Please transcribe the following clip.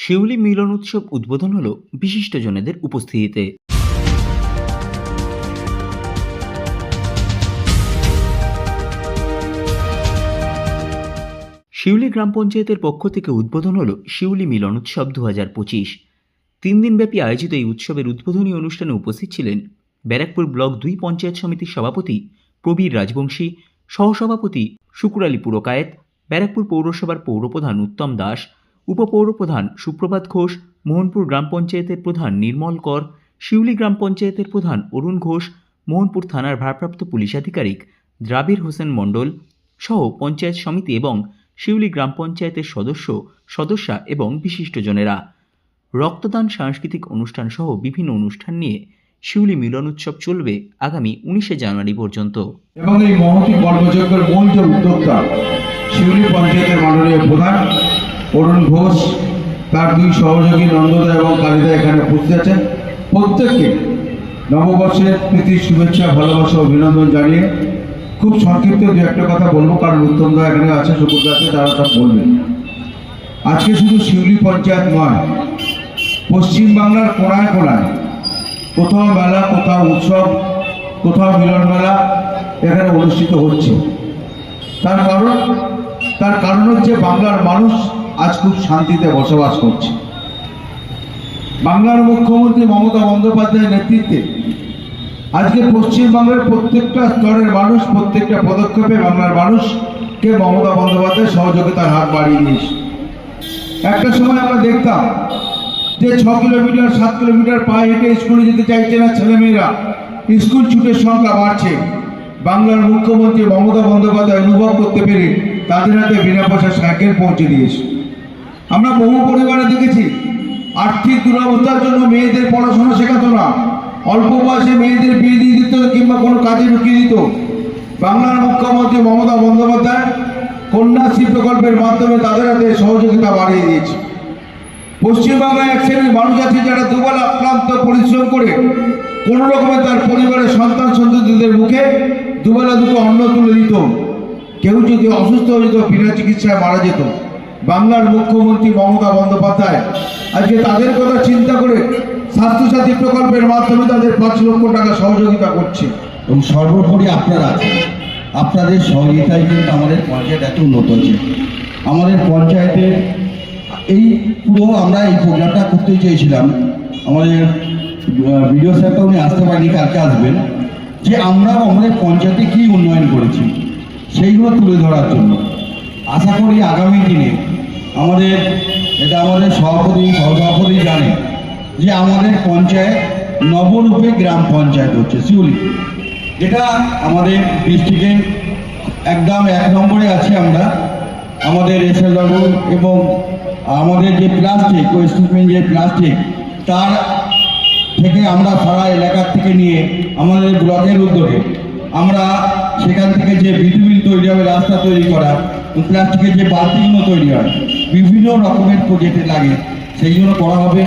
শিউলি মিলন উৎসব উদ্বোধন হলো বিশিষ্টজনেদের উপস্থিতিতে। শিউলি গ্রাম পঞ্চায়েতের পক্ষ থেকে উদ্বোধন হলো শিউলি মিলন উৎসব 2025। 3 দিনব্যাপী আয়োজিত এই উৎসবের উদ্বোধনী অনুষ্ঠানে উপস্থিত ছিলেন ব্যারাকপুর ব্লক 2 পঞ্চায়েত সমিতির সভাপতি প্রবীর রাজবংশী, সহসভাপতি শুকুর আলী পুরকায়েত, ব্যারাকপুর পৌরসভার পৌরপ্রধান উত্তম দাস, উপপৌরপ্রধান সুপ্রভাত ঘোষ, মোহনপুর গ্রাম পঞ্চায়েতের প্রধান নির্মল কর, শিউলি গ্রাম পঞ্চায়েতের প্রধান অরুণ ঘোষ, মোহনপুর থানার ভারপ্রাপ্ত পুলিশ আধিকারিক দ্রাবির হোসেন মণ্ডল সহ পঞ্চায়েত সমিতি এবং শিউলি গ্রাম পঞ্চায়েতের সদস্যা এবং বিশিষ্টজনেরা। রক্তদান, সাংস্কৃতিক অনুষ্ঠান সহ বিভিন্ন অনুষ্ঠান নিয়ে শিউলি মিলন উৎসব চলবে আগামী 19শে জানুয়ারি পর্যন্ত। এবং এই মহতি কর্মযজ্ঞের মূল যে উদ্যোক্তা শিউলি পঞ্চায়েতের মাননীয় প্রধান অরুণ ঘোষ, তার 2 সহযোগী নন্দদা এবং কালিদা এখানে উপস্থিত আছেন। প্রত্যেককে নববর্ষের প্রীতি, শুভেচ্ছা, ভালোবাসা, অভিনন্দন জানিয়ে খুব সংক্ষিপ্ত 2-1 কথা বলবো, কারণ উত্তমদা এখানে আছে, শুকুরদা আছে, তারা সব বলবেন। আজকে শুধু শিউলি পঞ্চায়েত নয়, পশ্চিমবাংলার কোনায় কোনায় কোথাও মেলা, কোথাও উৎসব, কোথাও মিলন মেলা এখানে অনুষ্ঠিত হচ্ছে। তার কারণ হচ্ছে বাংলার মানুষ আজ খুব শান্তিতে বসবাস করছে। বাংলার মুখ্যমন্ত্রী মমতা বন্দ্যোপাধ্যায়ের নেতৃত্বে আজকে পশ্চিমবাংলার প্রত্যেকটা স্তরের মানুষ, প্রত্যেকটা পদক্ষেপে বাংলার মানুষকে মমতা বন্দ্যোপাধ্যায় সহযোগিতার হাত বাড়িয়ে দিয়েছে। একটা সময় আমরা দেখতাম যে 6 কিলোমিটার 7 কিলোমিটার পায়ে হেঁটে স্কুলে যেতে চাইছে না ছেলেমেয়েরা, স্কুল ছুটের সংখ্যা বাড়ছে। বাংলার মুখ্যমন্ত্রী মমতা বন্দ্যোপাধ্যায় অনুভব করতে পেরে তাদের হাতে বিনা পয়সা সাইকেল পৌঁছে দিয়েছে। আমরা বহু পরিবারে দেখেছি আর্থিক দুরবস্থার জন্য মেয়েদের পড়াশোনা শেখাতো না, অল্প বয়সে মেয়েদের বিয়ে দিয়ে দিত কিংবা কোনো কাজে ঢুকিয়ে দিত। বাংলার মুখ্যমন্ত্রী মমতা বন্দ্যোপাধ্যায় কন্যাশ্রী প্রকল্পের মাধ্যমে তাদের হাতে সহযোগিতা বাড়িয়ে দিয়েছে। পশ্চিমবাংলায় এক শ্রেণীর মানুষ আছে যারা দুবেলা ক্লান্ত পরিশ্রম করে কোনো রকমে তার পরিবারের সন্তান সন্ততিদের মুখে দুবেলা দুটো অন্ন তুলে দিত। কেউ যদি অসুস্থ হয়ে যেত, বিনা চিকিৎসায় মারা যেত, বাংলার মুখ্যমন্ত্রী মমতা বন্দ্যোপাধ্যায় আজকে তাদের কথা চিন্তা করে স্বাস্থ্যসাথী প্রকল্পের মাধ্যমে তাদের 5 লক্ষ টাকা সহযোগিতা করছে। এবং সর্বোপরি আপনারা আছেন, আপনাদের সহযোগিতায় কিন্তু আমাদের পঞ্চায়েত এত উন্নত হয়েছে। আমাদের পঞ্চায়েতের এই পুরো আমরা এই প্রোগ্রামটা করতে চেয়েছিলাম, আমাদের ভিডিও স্যারটা উনি আসতে পারেনি, কালকে আসবেন, যে আমরা আমাদের পঞ্চায়েতে কী উন্নয়ন করেছি সেইগুলো তুলে ধরার জন্য। আশা করি আগামী দিনে আমাদের সহসভাপতি জানে যে আমাদের পঞ্চায়েত নবরূপে গ্রাম পঞ্চায়েত হচ্ছে শিউলি, যেটা আমাদের ডিস্ট্রিক্টে একদম 1 নম্বরে আছে। আমরা আমাদের এসএলডব্লিউ এবং আমাদের যে প্লাস্টিক ওয়েস্টমেন্ট যে প্লাস্টিক তার থেকে আমরা সারা এলাকার থেকে নিয়ে আমাদের ব্লকের উদ্যোগে আমরা সেখান থেকে যে ভিটামিন তৈরি হবে, রাস্তা তৈরি করা, প্লাস্টিকের যে বালতিগুলো তৈরি হয়, বিভিন্ন রকমের প্রজেক্টে লাগে, সেইগুলো করা হবে।